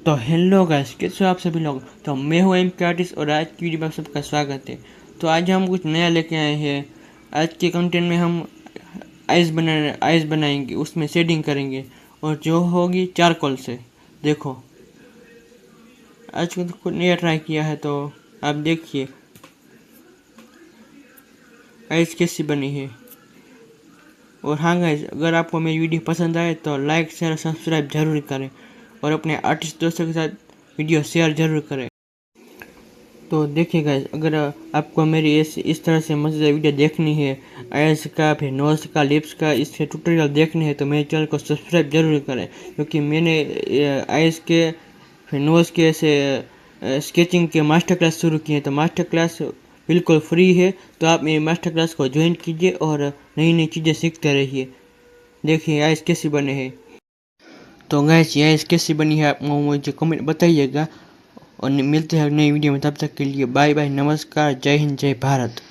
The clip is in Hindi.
तो हेलो गाइस, कैसे हो आप सभी लोग। तो मैं हूं एम के आर्टिस्ट और आज की वीडियो में आप सबका स्वागत है। तो आज हम कुछ नया लेके आए हैं। आज के कंटेंट में हम आइस बनाएंगे, उसमें शेडिंग करेंगे और जो होगी चारकोल से। देखो, आज को तो कुछ नया ट्राई किया है, तो आप देखिए आइस कैसी बनी है। और हाँ गाइस, अगर आपको मेरी वीडियो पसंद आए तो लाइक शेयर और सब्सक्राइब जरूर करें और अपने आर्टिस्ट दोस्तों के साथ वीडियो शेयर जरूर करें। तो देखिए गाइस, अगर आपको मेरी इस तरह से मज़ेदार वीडियो देखनी है, आइज़ का, फिर नोज़ का, लिप्स का, इसके ट्यूटोरियल देखने हैं, तो मेरे चैनल को सब्सक्राइब जरूर करें। क्योंकि मैंने आइज़ के, फिर नोज़ के ऐसे स्केचिंग के मास्टर क्लास शुरू किए हैं। तो मास्टर क्लास बिल्कुल फ्री है, तो आप मेरी मास्टर क्लास को ज्वाइन कीजिए और नई नई चीज़ें सीखते रहिए। देखिए आइज़ कैसी बने हैं। तो गाइस, ये आइज़ कैसी बनी है आप मुझे कमेंट बताइएगा और मिलते हैं नई वीडियो में। तब तक के लिए बाय बाय, नमस्कार, जय हिंद, जय भारत।